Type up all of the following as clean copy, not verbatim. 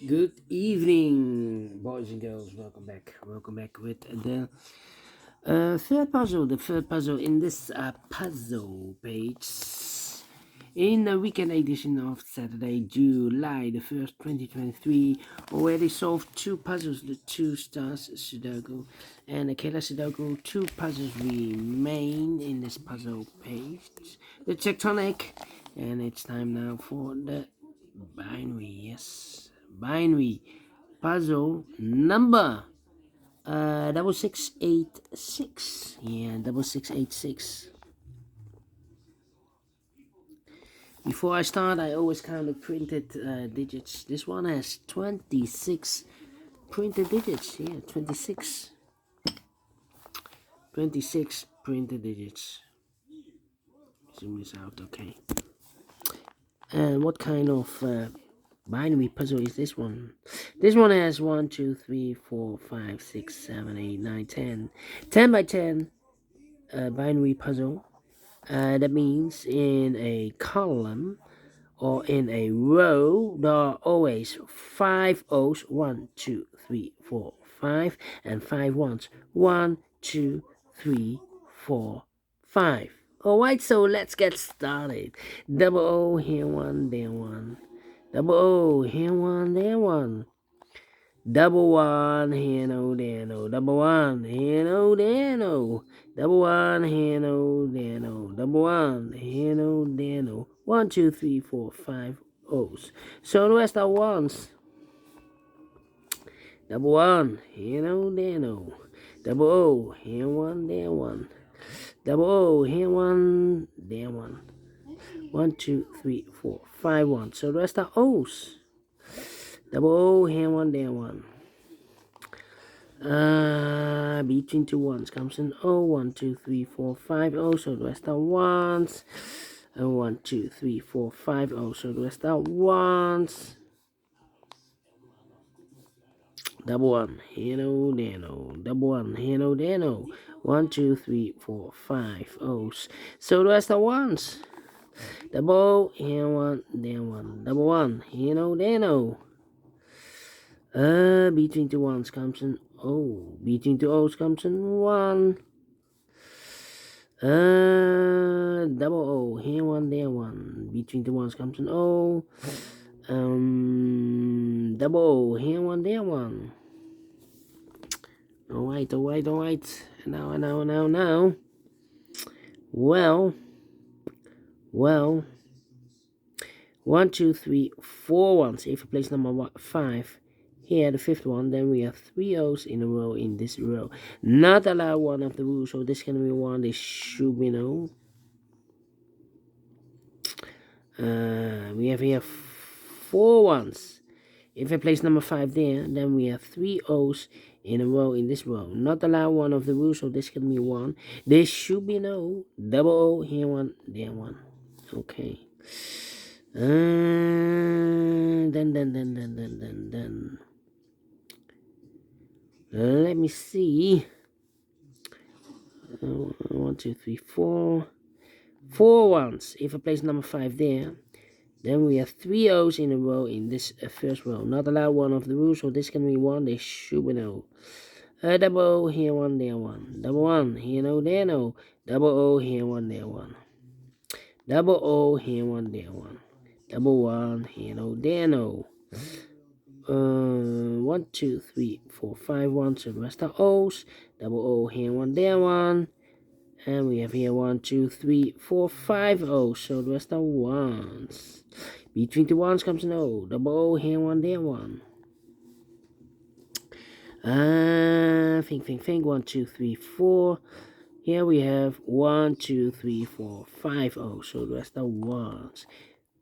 Good evening, boys and girls. Welcome back. Welcome back with the third puzzle. The third puzzle in this puzzle page. In the weekend edition of Saturday, July the 1st, 2023, already solved two puzzles, the two stars Sudoku and the killer Sudoku. Two puzzles remain in this puzzle page. The tectonic, and it's time now for the binary. Yes, binary puzzle number 6686. Yeah, 6686. Before I start, I always count the printed digits. This one has 26 printed digits. Yeah, 26 printed digits. Zoom this out. Okay. And what kind of binary puzzle is this one? This one has 1, 2, 3, 4, 5, 6, 7, 8, 9, 10. 10 by 10 binary puzzle. That means in a column or in a row, there are always 5 O's, 1, 2, 3, 4, 5, and 5 ones, 1, 2, 3, 4, 5. Alright, so let's get started. Double O, here one, there one. Double O, here one, there one. Double one, here no, there no. Double one, here no, there no. Double one, here no, there no. Double one, here no, there no. 1, 2, 3, 4, 5 O's. So the rest are ones. Double one, here no, there no. Double O, here one, there one. Double O, here one, there one. 1, 2, 3, 4, 5 ones. So the rest are O's. Double O, here one, there one. Between two ones comes an O. 1, 2, 3, 4, 5 O. So the rest are ones. 1, 2, 3, 4, 5 O. So the rest are ones. Double one, here no, there no. Double one, here no, there no. 1, 2, 3, 4, 5 O's. So the rest are ones. Double O, here one, there one. Double one, here no, there no. Between two ones comes an O. Between two O's comes an 1. Double O, here one, there one. Between the ones comes an O. Double O, here one, there one. Alright. Now. Well. 1, 2, 3, 4 ones. If we place number 5 here, the fifth one, then we have 3 O's in a row in this row. Not allow one of the rules, so this can be 1. This should be no. We have here 4 ones. If I place number 5 there, then we have 3 O's in a row in this row. Not allow one of the rules, so this can be 1. This should be no. Double O, here 1, there 1. Okay. Then. Let me see. 1, 2, 3, 4. 4 ones. If I place number 5 there, then we have 3 O's in a row in this first row. Not allow one of the rules, so this can be 1. This should be no. Double O, here 1, there 1. Double 1, here no, there no. Double O, here 1, there 1. Double O, here 1, there 1. Double 1, here no, there no. 1, 2, 3, 4, 5 ones. So the rest are O's. Double O, here 1, there 1. And we have here 1, 2, 3, 4, 5 O's. So the rest are ones. Between the ones comes an O. Double O, here 1, there 1. Think. 1, 2, 3, 4. Here we have 1, 2, 3, 4, 5 O's. So the rest are ones.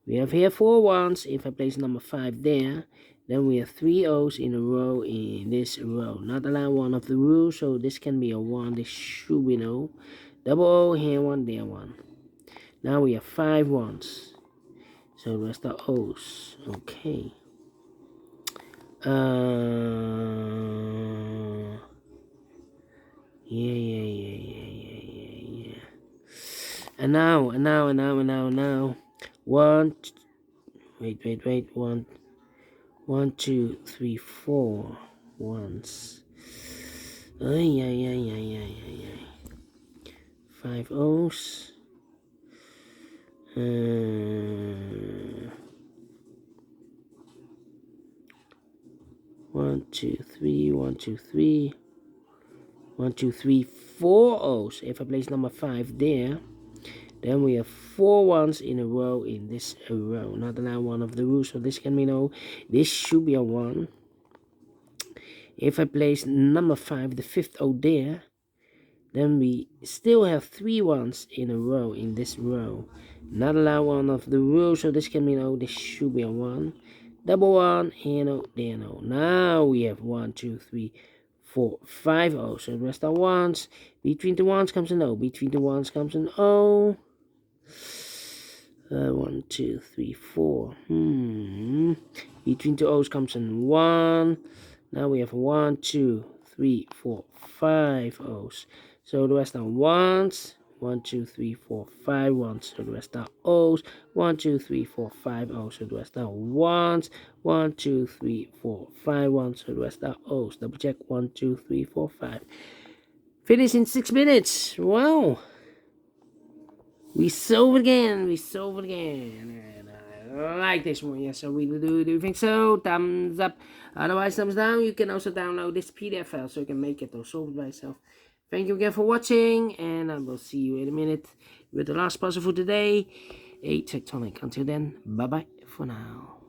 We have here 4 ones. If I place number 5 there, then we have 3 O's in a row in this row. Not allow one of the rules, so this can be a 1. This should be no. Double O, here 1, there 1. Now we have 5 ones. So the rest are O's. Okay. Yeah. And now. Wait. 1, 1, 2, 3, 4 ones. Ay, ay, ay, ay, ay, ay, ay. 5 O's. 1, 2, 3, 1, 2, 3. 1, 2, 3, 4 O's. If I place number 5 there, then we have 4 ones in a row in this row. Not allowed one of the rules, so this can be no. This should be a 1. If I place number 5, the 5th O there, then we still have 3 ones in a row in this row. Not allowed one of the rules, so this can be no. This should be a 1. Double 1, here no, there no. Now we have 1, 2, 3, 4, 5 O's. So the rest are 1s. Between the 1s comes an O. Between the 1s comes an O. 1, 2, 3, 4. Between the O's comes an 1. Now we have 1, 2, 3, 4, 5 O's. So the rest are 1s. 1, 2, 3, 4, 5 1s. So the rest are O's. 1, 2, 3, 4, 5 O's. So the rest are 1s. 1, 2, 3, 4, 5 1s. So the rest are O's. Double check. 1, 2, 3, 4, 5. Finish in 6 minutes. Wow. We solved again. And I like this one. Yes, I really do. Do you think so? Thumbs up. Otherwise, thumbs down. You can also download this PDF file so you can make it or solve it by yourself. Thank you again for watching, and I will see you in a minute with the last puzzle for today, a tectonic. Until then, bye bye for now.